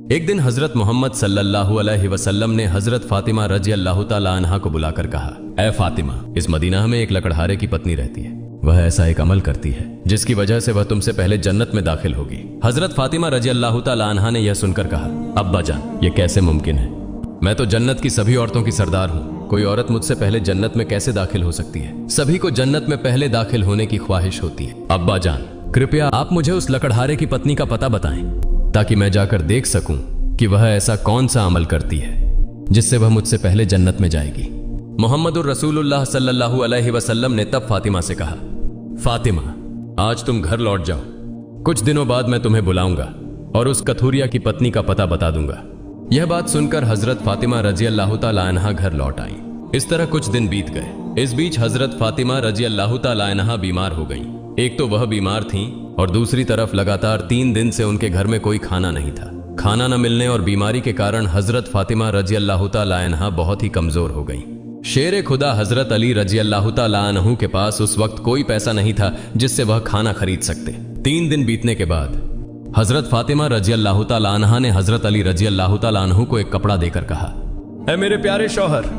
एक दिन हजरत मोहम्मद सल्लल्लाहु अलैहि वसल्लम ने हजरत फातिमा रजी अल्लाह ताला अन्हा को बुलाकर कहा, ऐ फातिमा, इस मदीना में एक लकड़हारे की पत्नी रहती है। वह ऐसा एक अमल करती है जिसकी वजह से वह तुमसे पहले जन्नत में दाखिल होगी। हजरत फातिमा रजी अल्लाह ताला अन्हा ने यह सुनकर कहा, अब्बा जान, ये कैसे मुमकिन है? मैं तो जन्नत की सभी औरतों की सरदार हूँ। कोई औरत मुझसे पहले जन्नत में कैसे दाखिल हो सकती है? सभी को जन्नत में पहले दाखिल होने की ख्वाहिश होती है। अब्बा जान, कृपया आप मुझे उस लकड़हारे की पत्नी का पता बताएं ताकि मैं जाकर देख सकूं कि वह ऐसा कौन सा अमल करती है जिससे वह मुझसे पहले जन्नत में जाएगी। मोहम्मदुर रसूलुल्लाह सल्लल्लाहु अलैहि वसल्लम ने तब फातिमा से कहा, फातिमा, आज तुम घर लौट जाओ। कुछ दिनों बाद मैं तुम्हें बुलाऊंगा और उस कथूरिया की पत्नी का पता बता दूंगा। यह बात सुनकर हजरत फातिमा रजी अल्लाह ताला अन्हा घर लौट आई। इस तरह कुछ दिन बीत गए। इस बीच हजरत फातिमा रजी अल्लाह ताला अन्हा बीमार हो गईं। एक तो वह बीमार थीं और दूसरी तरफ लगातार 3 दिन से उनके घर में कोई खाना नहीं था। खाना न मिलने और बीमारी के कारण हजरत फातिमा रजी अल्लाह ताला अन्हा बहुत ही कमजोर हो गई। शेर खुदा हजरत अली रजी अल्लाह ताला अन्हु के पास उस वक्त कोई पैसा नहीं था जिससे वह खाना खरीद सकते। 3 दिन बीतने के बाद हजरत फातिमा रजी अल्लाह ताला अन्हा ने हजरत अली रजी अल्लाह ताला अन्हु को एक कपड़ा देकर कहा, ऐ मेरे प्यारे शौहर,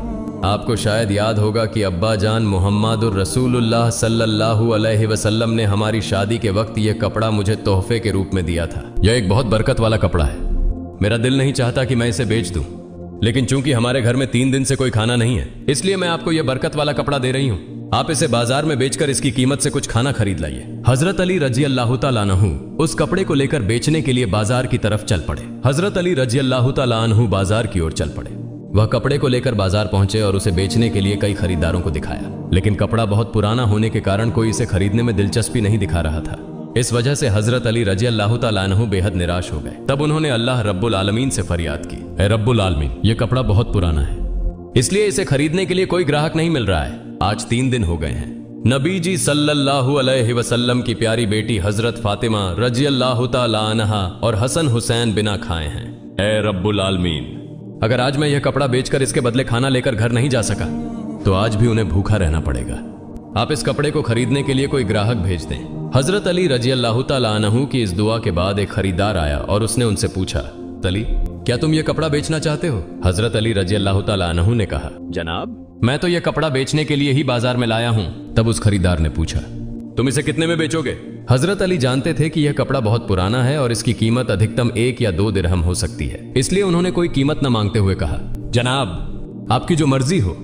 आपको शायद याद होगा कि अब्बा जान मुहम्मदुर रसूलुल्लाह सल्लल्लाहु अलैहि वसल्लम ने हमारी शादी के वक्त यह कपड़ा मुझे तोहफे के रूप में दिया था। यह एक बहुत बरकत वाला कपड़ा है। मेरा दिल नहीं चाहता कि मैं इसे बेच दूं, लेकिन चूंकि हमारे घर में 3 दिन से कोई खाना नहीं है, इसलिए मैं आपको यह बरकत वाला कपड़ा दे रही हूं। आप इसे बाजार में बेचकर इसकी कीमत से कुछ खाना खरीद लाइए। हजरत अली रजी अल्लाह ताला अन्हु उस कपड़े को लेकर बेचने के लिए बाजार की तरफ चल पड़े। हजरत अली रजी अल्लाह ताला अन्हु बाजार की ओर चल पड़े। वह कपड़े को लेकर बाजार पहुंचे और उसे बेचने के लिए कई खरीदारों को दिखाया, लेकिन कपड़ा बहुत पुराना होने के कारण कोई इसे खरीदने में दिलचस्पी नहीं दिखा रहा था। इस वजह से हजरत अली रजी अल्लाह ताला अन्हु बेहद निराश हो गए। तब उन्होंने अल्लाह रब्बुल आलमीन से फरियाद की, ऐ रब्बुल आलमीन, यह कपड़ा बहुत पुराना है, इसलिए इसे खरीदने के लिए कोई ग्राहक नहीं मिल रहा है। आज 3 दिन हो गए हैं। नबी जी सल्लल्लाहु अलैहि वसल्लम की प्यारी बेटी हजरत फातिमा रजी अल्लाह ताला अन्हा और हसन हुसैन बिना खाए हैं। ऐ रब्बुल आलमीन, अगर आज मैं यह कपड़ा बेचकर इसके बदले खाना लेकर घर नहीं जा सका तो आज भी उन्हें भूखा रहना पड़ेगा। आप इस कपड़े को खरीदने के लिए कोई ग्राहक भेज दें। हजरत अली रजी अल्लाह ताला अन्हु की इस दुआ के बाद एक खरीदार आया और उसने उनसे पूछा, अली, क्या तुम यह कपड़ा बेचना चाहते हो? हजरत अली रजी अल्लाह ताला अन्हु ने कहा, जनाब, मैं तो यह कपड़ा बेचने के लिए ही बाजार में लाया हूं। तब उस खरीदार ने पूछा, तुम इसे कितने में बेचोगे? हजरत अली जानते थे कि यह कपड़ा बहुत पुराना है और इसकी कीमत अधिकतम 1 या 2 दिरहम हो सकती है, इसलिए उन्होंने कोई कीमत न मांगते हुए कहा, जनाब, आपकी जो मर्जी हो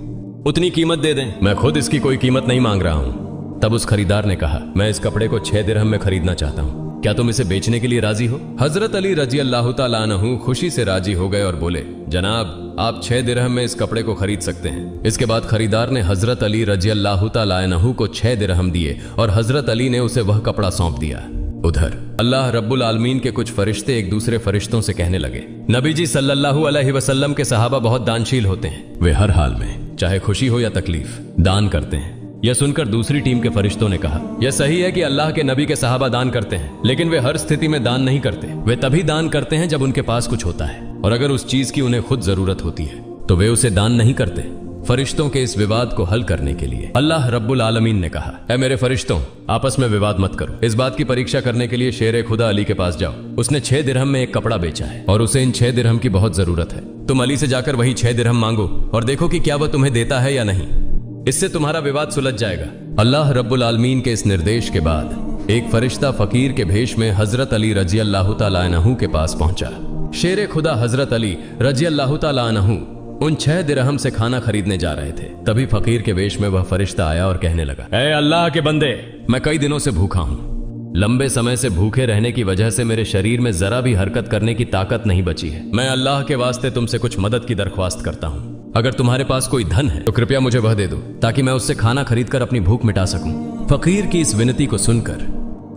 उतनी कीमत दे दें, मैं खुद इसकी कोई कीमत नहीं मांग रहा हूं। तब उस खरीदार ने कहा, मैं इस कपड़े को 6 दिरहम में खरीदना चाहता हूं, क्या तुम इसे बेचने के लिए राजी हो? हजरत अली रजी अल्लाह ताला अन्हु खुशी से राजी हो गए और बोले, जनाब, आप 6 दिरहम में इस कपड़े को खरीद सकते हैं। इसके बाद खरीदार ने हजरत अली रजी अल्लाह ताला अन्हु को 6 दिरहम दिए और हजरत अली ने उसे वह कपड़ा सौंप दिया। उधर अल्लाह रब्बुल आलमीन के कुछ फरिश्ते एक दूसरे फरिश्तों से कहने लगे, नबी जी सल्लल्लाहु अलैहि वसल्लम के सहाबा बहुत दानशील होते हैं। वे हर हाल में, चाहे खुशी हो या तकलीफ, दान करते हैं। यह सुनकर दूसरी टीम के फरिश्तों ने कहा, यह सही है कि अल्लाह के नबी के सहाबा दान करते हैं, लेकिन वे हर स्थिति में दान नहीं करते। वे तभी दान करते हैं जब उनके पास कुछ होता है, और अगर उस चीज की उन्हें खुद जरूरत होती है तो वे उसे दान नहीं करते। फरिश्तों के इस विवाद को हल करने के लिए अल्लाह रब्बुल आलमीन ने कहा, ऐ मेरे फरिश्तों, आपस में विवाद मत करो। इस बात की परीक्षा करने के लिए शेर खुदा अली के पास जाओ। उसने 6 दिरहम में एक कपड़ा बेचा है और उसे इन 6 दिरहम की बहुत जरूरत है। तुम अली से जाकर वही 6 दिरहम मांगो और देखो कि क्या वह तुम्हें देता है या नहीं। इससे तुम्हारा विवाद सुलझ जाएगा। अल्लाह रब्बुल आलमीन के इस निर्देश के बाद एक फरिश्ता फकीर के भेष में हजरत अली रजी अल्लाह ताला अन्हु के पास पहुंचा। शेर खुदा हजरत अली रजी अल्लाह ताला अन्हु उन 6 दिरहम से खाना खरीदने जा रहे थे। तभी फकीर के वेश में वह फरिश्ता आया और कहने लगा, ऐ अल्लाह के बंदे, मैं कई दिनों से भूखा हूँ। लंबे समय से भूखे रहने की वजह से मेरे शरीर में जरा भी हरकत करने की ताकत नहीं बची है। मैं अल्लाह के वास्ते तुमसे कुछ मदद की दरख्वास्त करता हूँ। अगर तुम्हारे पास कोई धन है तो कृपया मुझे वह दे दो ताकि मैं उससे खाना खरीद कर अपनी भूख मिटा सकूं। फकीर की इस विनती को सुनकर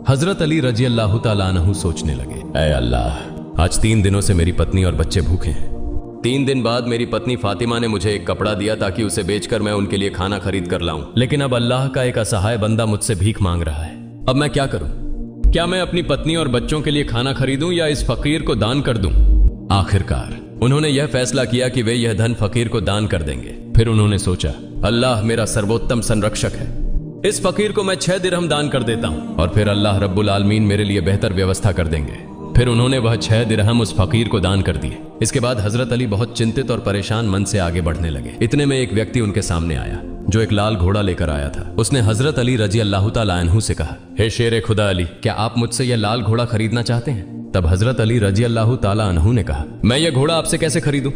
हजरत अली रजी अल्लाह ताला अन्हु सोचने लगे, ऐ अल्लाह, आज 3 दिनों से मेरी पत्नी और बच्चे भूखे हैं। 3 दिन बाद मेरी पत्नी फातिमा ने मुझे एक कपड़ा दिया ताकि उसे बेचकर मैं उनके लिए खाना खरीद कर लाऊं, लेकिन अब अल्लाह का एक असहाय बंदा मुझसे भीख मांग रहा है। अब मैं क्या करूं? क्या मैं अपनी पत्नी और बच्चों के लिए खाना खरीदूं या इस फकीर को दान कर दूं? आखिरकार उन्होंने यह फैसला किया कि वे यह धन फकीर को दान कर देंगे। फिर उन्होंने सोचा, अल्लाह मेरा सर्वोत्तम संरक्षक है, इस फकीर को मैं 6 दिरहम दान कर देता हूं और फिर अल्लाह रब्बुल आलमीन मेरे लिए बेहतर व्यवस्था कर देंगे। फिर उन्होंने वह 6 दिरहम उस फकीर को दान कर दिए। इसके बाद हजरत अली बहुत चिंतित और परेशान मन से आगे बढ़ने लगे। इतने में एक व्यक्ति उनके सामने आया जो एक लाल घोड़ा लेकर आया था। उसने हजरत अली रजी अल्लाह तआला अन्हु से कहा, हे शेर खुदा अली, क्या आप मुझसे यह लाल घोड़ा खरीदना चाहते हैं? तब हजरत अली रजी अल्लाह तआला अन्हु ने कहा, मैं यह घोड़ा आपसे कैसे खरीदूं?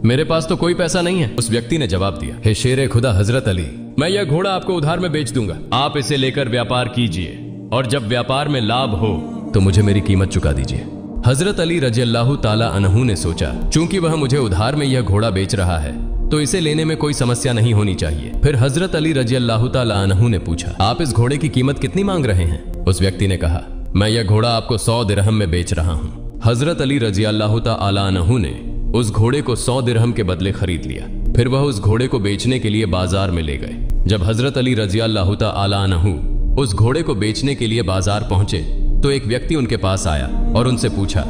मेरे पास तो कोई पैसा नहीं है। उस व्यक्ति ने जवाब दिया, हे शेर खुदा हजरत अली, मैं यह घोड़ा आपको उधार में बेच दूंगा। आप इसे लेकर व्यापार कीजिए और जब व्यापार में लाभ हो तो मुझे मेरी कीमत चुका दीजिए। हजरत अली रजी अल्लाह तआला अन्हु ने सोचा, चूंकि वह मुझे उधार में यह घोड़ा बेच रहा है तो इसे लेने में कोई समस्या नहीं होनी चाहिए। फिर हजरत अली रजी अल्लाह तआला अन्हु ने पूछा, आप इस घोड़े की कीमत कितनी मांग रहे हैं? उस व्यक्ति ने कहा, मैं यह घोड़ा आपको 100 दिरहम में बेच रहा हूँ। हजरत अली रजी अल्लाह तआला अन्हु ने उस घोड़े को 100 दिरहम के बदले खरीद लिया। फिर वह उस घोड़े को बेचने के लिए बाजार में ले गए। जब हजरत अली रजी अल्लाह तआला अन्हु उस घोड़े को बेचने के लिए बाजार पहुंचे तो एक व्यक्ति उनके पास आया और उनसे पूछा,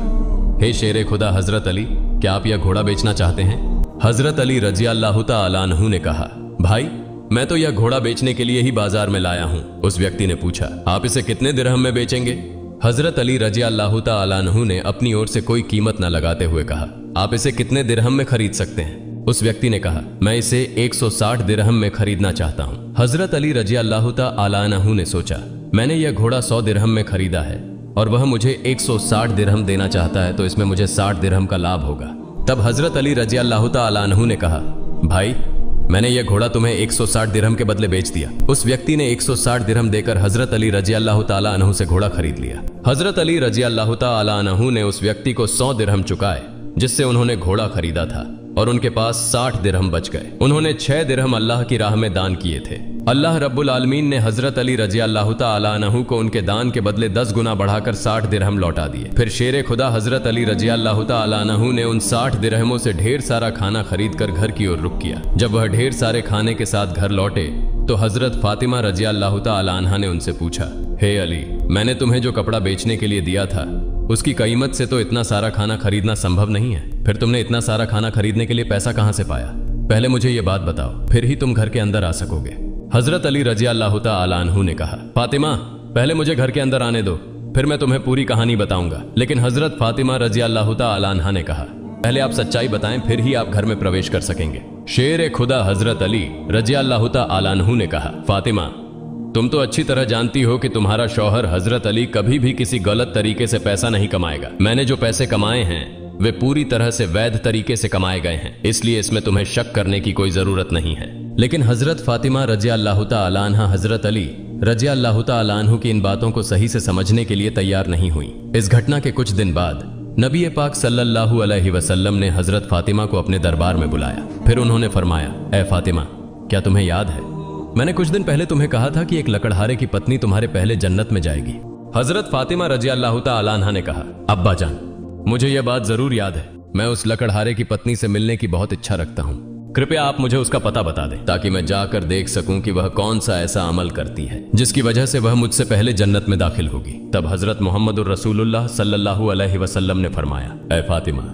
हे शेर खुदा हजरत अली, क्या आप यह घोड़ा बेचना चाहते हैं? हजरत अली रजी अल्लाह तआला अन्हु ने कहा, भाई मैं तो यह घोड़ा बेचने के लिए ही बाजार में लाया हूं। उस व्यक्ति ने पूछा, आप इसे कितने दिरहम में बेचेंगे? हजरत अली रजी अल्लाह तआला अन्हु ने अपनी ओर से कोई कीमत न लगाते हुए कहा, आप इसे कितने दिरहम में खरीद सकते हैं? उस व्यक्ति ने कहा, मैं इसे 160 दिरहम में खरीदना चाहता हूँ। हजरत अली रजी अल्लाह तआला अन्हु ने सोचा, मैंने यह घोड़ा 100 दिरहम में खरीदा है और वह मुझे 160 दिरहम देना चाहता है, तो इसमें मुझे 60 दिरहम का लाभ होगा। तब हजरत अली रजी अल्लाह तआला अन्हु ने कहा, भाई मैंने यह घोड़ा तुम्हें 160 दिरहम के बदले बेच दिया। उस व्यक्ति ने 160 दिरहम देकर हजरत अली रजी अल्लाह तआला अन्हु से घोड़ा खरीद लिया। हजरत अली रजी अल्लाह तआला अन्हु ने उस व्यक्ति को 100 दिरहम चुकाए जिससे उन्होंने घोड़ा खरीदा था और उनके पास 60 दिरहम बच गए। उन्होंने 6 दिरहम अल्लाह की राह में दान किए थे। अल्लाह रब्बुल आलमीन ने हजरत अली रजी अल्लाह तआला अन्हु को उनके दान के बदले 10 गुना बढ़ाकर 60 दिरहम लौटा दिए। फिर शेर खुदा हजरत अली रजी अल्लाह तआला अन्हु ने उन 60 दिरहमों से ढेर सारा खाना खरीद कर घर की ओर रुख किया। जब वह ढेर सारे खाने के साथ घर लौटे तो हजरत फातिमा रजी अल्लाह तआला अन्हा ने उनसे पूछा, हे अली, मैंने तुम्हें जो कपड़ा बेचने के लिए दिया था उसकी कीमत से तो इतना सारा खाना खरीदना संभव नहीं है। फिर तुमने इतना सारा खाना खरीदने के लिए पैसा कहां से पाया? पहले मुझे ये बात बताओ, फिर ही तुम घर के अंदर आ सकोगे। हजरत अली रजी अल्लाह तआला अन्हु ने कहा, फातिमा पहले मुझे घर के अंदर आने दो, फिर मैं तुम्हें पूरी कहानी बताऊंगा। लेकिन हजरत फातिमा रजी अल्लाह तआला अन्हा ने कहा, पहले आप सच्चाई बताएं, फिर ही आप घर में प्रवेश कर सकेंगे। शेर खुदा हजरत अली रजी अल्लाह तआला अन्हु ने कहा, फातिमा तुम तो अच्छी तरह जानती हो कि तुम्हारा शौहर हजरत अली कभी भी किसी गलत तरीके से पैसा नहीं कमाएगा। मैंने जो पैसे कमाए हैं वे पूरी तरह से वैध तरीके से कमाए गए हैं, इसलिए इसमें तुम्हें शक करने की कोई जरूरत नहीं है। लेकिन हजरत फातिमा रजी अल्लाह तआला अन्हा हजरत अली रजी अल्लाह तआला अन्हु की इन बातों को सही से समझने के लिए तैयार नहीं हुई। इस घटना के कुछ दिन बाद नबी पाक सल्लल्लाहु अलैहि वसल्लम ने हजरत फातिमा को अपने दरबार में बुलाया। फिर उन्होंने फरमाया, ए फातिमा, क्या तुम्हें याद है मैंने कुछ दिन पहले तुम्हें कहा था कि एक लकड़हारे की पत्नी तुम्हारे पहले जन्नत में जाएगी? हजरत फातिमा रजी अल्लाह तआला अन्हा ने कहा, अब्बा जान, मुझे यह बात जरूर याद है। मैं उस लकड़हारे की पत्नी से मिलने की बहुत इच्छा रखता हूँ। कृपया आप मुझे उसका पता बता दें ताकि मैं जाकर देख सकूं कि वह कौन सा ऐसा अमल करती है जिसकी वजह से वह मुझसे पहले जन्नत में दाखिल होगी। तब हजरत मोहम्मदुर रसूलुल्लाह सल्लल्लाहु अलैहि वसल्लम ने फरमाया, ए फातिमा,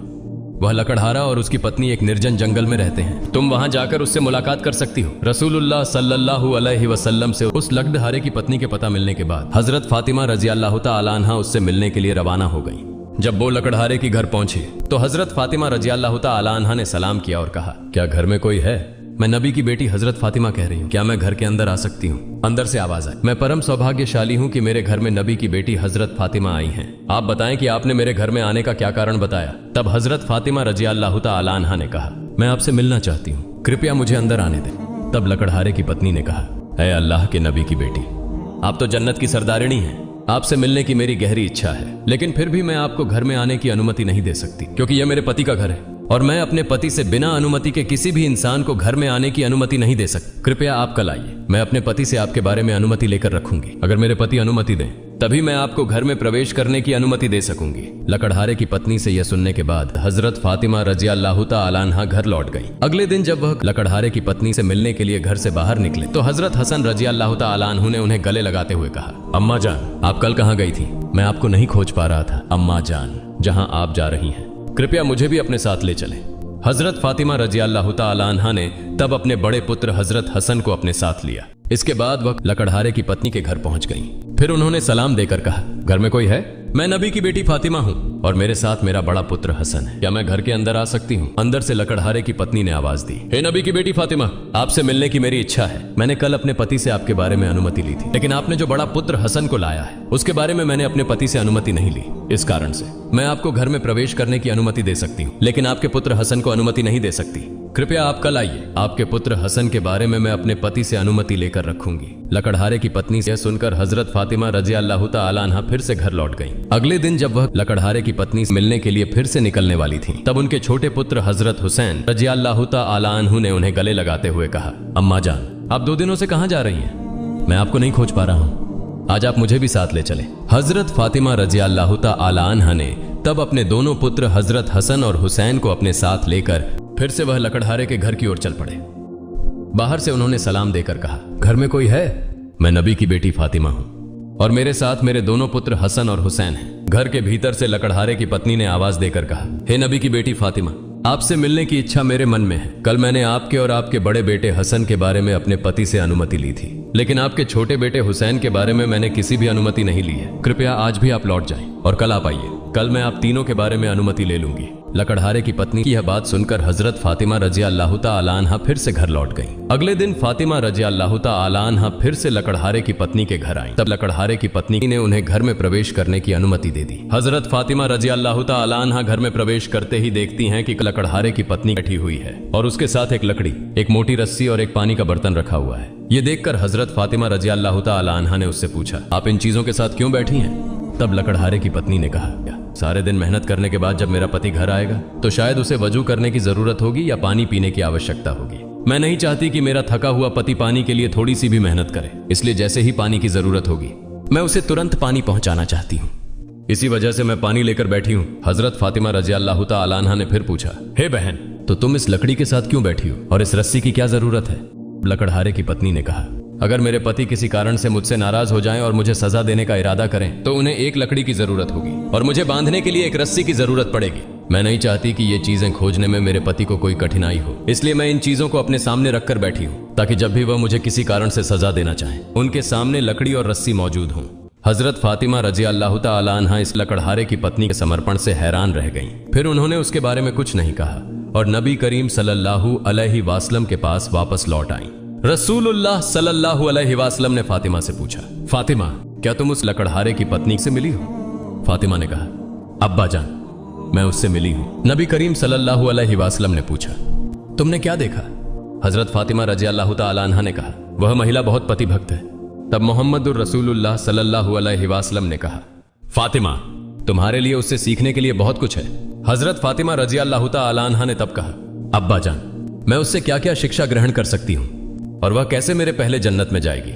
वह लकड़हारा और उसकी पत्नी एक निर्जन जंगल में रहते हैं, तुम वहां जाकर उससे मुलाकात कर सकती हो। रसूलुल्लाह सल्लल्लाहु अलैहि वसल्लम से उस लकड़हारे की पत्नी के पता मिलने के बाद हजरत फातिमा रजी अल्लाह तआला अन्हा उससे मिलने के लिए रवाना हो गई। जब वो लकड़हारे की घर पहुंची तो हजरत फातिमा रजी अल्लाह तआला अन्हा ने सलाम किया और कहा, क्या घर में कोई है? मैं नबी की बेटी हजरत फातिमा कह रही हूँ, क्या मैं घर के अंदर आ सकती हूँ? अंदर से आवाज आई, मैं परम सौभाग्यशाली हूँ कि मेरे घर में नबी की बेटी हजरत फातिमा आई हैं। आप बताएं कि आपने मेरे घर में आने का क्या कारण बताया? तब हजरत फातिमा रजी अल्लाह तआला अन्हा ने कहा, मैं आपसे मिलना चाहती हूँ, कृपया मुझे अंदर आने दें। तब लकड़हारे की पत्नी ने कहा, ऐ अल्लाह के नबी की बेटी, आप तो जन्नत की सरदारिणी हैं, आपसे मिलने की मेरी गहरी इच्छा है, लेकिन फिर भी मैं आपको घर में आने की अनुमति नहीं दे सकती क्योंकि यह मेरे पति का घर है और मैं अपने पति से बिना अनुमति के किसी भी इंसान को घर में आने की अनुमति नहीं दे सकती। कृपया आप कल आइए, मैं अपने पति से आपके बारे में अनुमति लेकर रखूंगी। अगर मेरे पति अनुमति दें तभी मैं आपको घर में प्रवेश करने की अनुमति दे सकूंगी। लकड़हारे की पत्नी से यह सुनने के बाद हजरत फातिमा रजी अल्लाह तआला अन्हा घर लौट गई। अगले दिन जब वह लकड़हारे की पत्नी से मिलने के लिए घर से बाहर निकले तो हजरत हसन रजी अल्लाह तआला अन्हु ने उन्हें गले लगाते हुए कहा, अम्मा जान, आप कल कहाँ गई थी? मैं आपको नहीं खोज पा रहा था। अम्मा जान, जहाँ आप जा रही हैं कृपया मुझे भी अपने साथ ले चलें। हजरत फातिमा रजी अल्लाह तआला अन्हा ने तब अपने बड़े पुत्र हजरत हसन को अपने साथ लिया। इसके बाद वह लकड़हारे की पत्नी के घर पहुंच गईं। फिर उन्होंने सलाम देकर कहा, घर में कोई है? मैं नबी की बेटी फातिमा हूँ और मेरे साथ मेरा बड़ा पुत्र हसन है। क्या मैं घर के अंदर आ सकती हूँ? अंदर से लकड़हारे की पत्नी ने आवाज दी, हे नबी की बेटी फातिमा, आपसे मिलने की मेरी इच्छा है। मैंने कल अपने पति से आपके बारे में अनुमति ली थी, लेकिन आपने जो बड़ा पुत्र हसन को लाया है उसके बारे में मैंने अपने पति से अनुमति नहीं ली। इस कारण से मैं आपको घर में प्रवेश करने की अनुमति दे सकती हूँ, लेकिन आपके पुत्र हसन को अनुमति नहीं दे सकती। कृपया आप कल आइए। आपके पुत्र हसन के बारे में मैं अपने पति से अनुमति लेकर रखूंगी। लकड़हारे की पत्नी से सुनकर हजरत फातिमा रजी अल्लाह तआला अन्हा फिर से घर लौट गईं। अगले दिन जब वह लकड़हारे की पत्नी से मिलने के लिए फिर से निकलने वाली थी, तब उनके छोटे पुत्र हजरत हुसैन रजी अल्लाह तआला अन्हु ने उन्हें गले लगाते हुए कहा, अम्मा जान, आप 2 दिनों से कहां जा रही हैं? मैं आपको नहीं खोज पा रहा हूं, आज आप मुझे भी साथ ले चले। हजरत फातिमा रजी अल्लाह तआला अन्हा ने तब अपने दोनों पुत्र हजरत हसन और हुसैन को अपने साथ लेकर फिर से वह लकड़हारे के घर की ओर चल पड़े। बाहर से उन्होंने सलाम देकर कहा, घर में कोई है? मैं नबी की बेटी फातिमा हूं और मेरे साथ मेरे दोनों पुत्र हसन और हुसैन हैं। घर के भीतर से लकड़हारे की पत्नी ने आवाज देकर कहा, हे नबी की बेटी फातिमा, आपसे मिलने की इच्छा मेरे मन में है। कल मैंने आपके और आपके बड़े बेटे हसन के बारे में अपने पति से अनुमति ली थी, लेकिन आपके छोटे बेटे हुसैन के बारे में मैंने किसी भी अनुमति नहीं ली है। कृपया आज भी आप लौट जाएं और कल आप आइए। कल मैं आप तीनों के बारे में अनुमति ले लूंगी। लकड़हारे की पत्नी की यह बात सुनकर हजरत फातिमा रजी अल्लाह तआला अन्हा फिर से घर लौट गईं। अगले दिन फातिमा रजी अल्लाह तआला अन्हा फिर से लकड़हारे की पत्नी के घर आईं। तब लकड़हारे की पत्नी ने उन्हें घर में प्रवेश करने की अनुमति दे दी। हजरत फातिमा रजी अल्लाह तआला अन्हा घर में प्रवेश करते ही देखती हैं कि लकड़हारे की पत्नी बैठी हुई है और उसके साथ एक लकड़ी, एक मोटी रस्सी और एक पानी का बर्तन रखा हुआ है। ये देखकर हजरत फातिमा रजी अल्लाह तआला अन्हा ने उससे पूछा, आप इन चीजों के साथ क्यों बैठी हैं? तब लकड़हारे की पत्नी ने कहा, सारे दिन मेहनत करने के बाद जब मेरा पति घर आएगा तो शायद उसे वजू करने की जरूरत होगी या पानी पीने की आवश्यकता होगी। मैं नहीं चाहती कि मेरा थका हुआ पति पानी के लिए थोड़ी सी भी मेहनत करे, इसलिए जैसे ही पानी की जरूरत होगी मैं उसे तुरंत पानी पहुंचाना चाहती हूँ। इसी वजह से मैं पानी लेकर बैठी हूँ। हजरत फातिमा रजी अल्लाह तआला अन्हा ने फिर पूछा, हे बहन, तो तुम इस लकड़ी के साथ क्यों बैठी हो और इस रस्सी की क्या जरूरत है? लकड़हारे की पत्नी ने कहा, अगर मेरे पति किसी कारण से मुझसे नाराज हो जाएं और मुझे सजा देने का इरादा करें तो उन्हें एक लकड़ी की जरूरत होगी और मुझे बांधने के लिए एक रस्सी की जरूरत पड़ेगी। मैं नहीं चाहती कि ये चीजें खोजने में मेरे पति को कोई कठिनाई हो, इसलिए मैं इन चीजों को अपने सामने रखकर बैठी हूँ ताकि जब भी वह मुझे किसी कारण से सजा देना चाहें उनके सामने लकड़ी और रस्सी मौजूद हों। हजरत फातिमा रजी अल्लाह तआला अन्हा इस लकड़हारे की पत्नी के समर्पण से हैरान रह गईं। फिर उन्होंने उसके बारे में कुछ नहीं कहा और नबी करीम सल्लल्लाहु अलैहि वसल्लम के पास वापस लौट आईं। रसूलुल्लाह सल्लल्लाहु अलैहि वसल्लम ने फातिमा से पूछा, फातिमा, क्या तुम उस लकड़हारे की पत्नी से मिली हो? फातिमा ने कहा, अब्बा जान, मैं उससे मिली हूं। नबी करीम सल्लल्लाहु अलैहि वसल्लम ने पूछा, तुमने क्या देखा? हजरत फातिमा रजी अल्लाह तआला अन्हा ने कहा, वह महिला बहुत पतिभक्त है। तब मोहम्मदुर रसूलुल्लाह सल्लल्लाहु अलैहि वसल्लम ने कहा, फातिमा, तुम्हारे लिए उससे सीखने के लिए बहुत कुछ है। हजरत फातिमा रजी अल्लाह तआला अन्हा ने तब कहा, अब्बा जान, मैं उससे क्या क्या शिक्षा ग्रहण कर सकती हूँ और वह कैसे मेरे पहले जन्नत में जाएगी?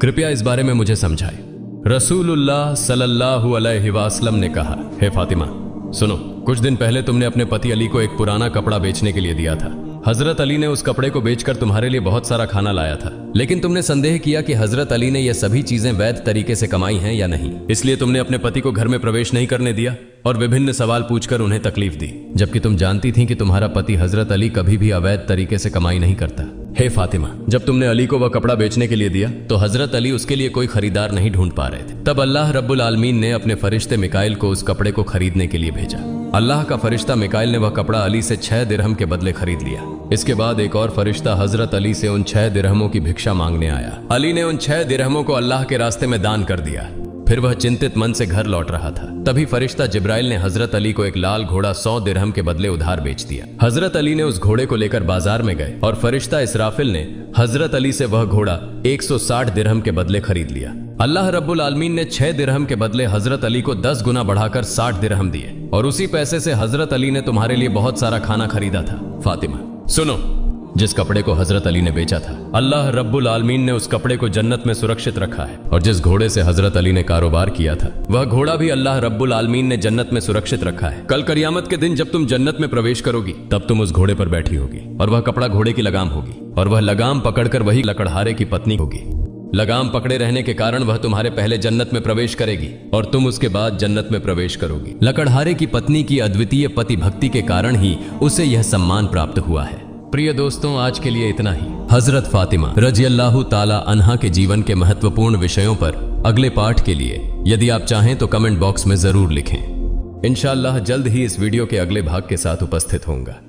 कृपया इस बारे में मुझे समझाए। रसूलुल्लाह सल्लल्लाहु अलैहि वसल्लम ने कहा, हे फातिमा, सुनो, कुछ दिन पहले तुमने अपने पति अली को एक पुराना कपड़ा बेचने के लिए दिया था। हजरत अली ने उस कपड़े को बेचकर तुम्हारे लिए बहुत सारा खाना लाया था, लेकिन तुमने संदेह किया कि हजरत अली ने यह सभी चीजें वैध तरीके से कमाई हैं या नहीं, इसलिए तुमने अपने पति को घर में प्रवेश नहीं करने दिया और विभिन्न सवाल पूछकर उन्हें तकलीफ दी, जबकि तुम जानती थी कि तुम्हारा पति हजरत अली कभी भी अवैध तरीके से कमाई नहीं करता। हे फातिमा, जब तुमने अली को वह कपड़ा बेचने के लिए दिया तो हजरत अली उसके लिए कोई खरीदार नहीं ढूंढ पा रहे थे। तब अल्लाह रब्बुल आलमीन ने अपने फरिश्ते मिकाइल को उस कपड़े को खरीदने के लिए भेजा। अल्लाह का फरिश्ता मिकाइल ने वह कपड़ा अली से 6 दिरहम के बदले खरीद लिया। इसके बाद एक और फरिश्ता हजरत अली से उन 6 दिरहमों की भिक्षा मांगने आया। अली ने उन 6 दिरहमों को अल्लाह के रास्ते में दान कर दिया। फिर वह चिंतित मन से घर लौट रहा था। तभी फरिश्ता जिब्राइल ने हजरत अली को एक लाल घोड़ा 100 दिरहम के बदले उधार बेच दिया। हजरत अली ने उस घोड़े को लेकर बाजार में गए और फरिश्ता इसराफिल ने हजरत अली से वह घोड़ा 160 दिरहम के बदले खरीद लिया। अल्लाह रब्बुल आलमीन ने 6 दिरहम के बदले हजरत अली को 10 गुना बढ़ाकर 60 दिरहम दिए और उसी पैसे से हजरत अली ने तुम्हारे लिए बहुत सारा खाना खरीदा था। फातिमा, सुनो, जिस कपड़े को हजरत अली ने बेचा था, अल्लाह रब्बुल आलमीन ने उस कपड़े को जन्नत में सुरक्षित रखा है और जिस घोड़े से हजरत अली ने कारोबार किया था वह घोड़ा भी अल्लाह रब्बुल आलमीन ने जन्नत में सुरक्षित रखा है। कल क़यामत के दिन जब तुम जन्नत में प्रवेश करोगी तब तुम उस घोड़े पर बैठी होगी और वह कपड़ा घोड़े की लगाम होगी और वह लगाम पकड़कर वही लकड़हारे की पत्नी होगी। लगाम पकड़े रहने के कारण वह तुम्हारे पहले जन्नत में प्रवेश करेगी और तुम उसके बाद जन्नत में प्रवेश करोगी। लकड़हारे की पत्नी की अद्वितीय पति भक्ति के कारण ही उसे यह सम्मान प्राप्त हुआ है। प्रिय दोस्तों, आज के लिए इतना ही। हजरत फातिमा रजी अल्लाह ताला अन्हा के जीवन के महत्वपूर्ण विषयों पर अगले पार्ट के लिए यदि आप चाहें तो कमेंट बॉक्स में जरूर लिखें। इंशाअल्लाह जल्द ही इस वीडियो के अगले भाग के साथ उपस्थित होऊंगा।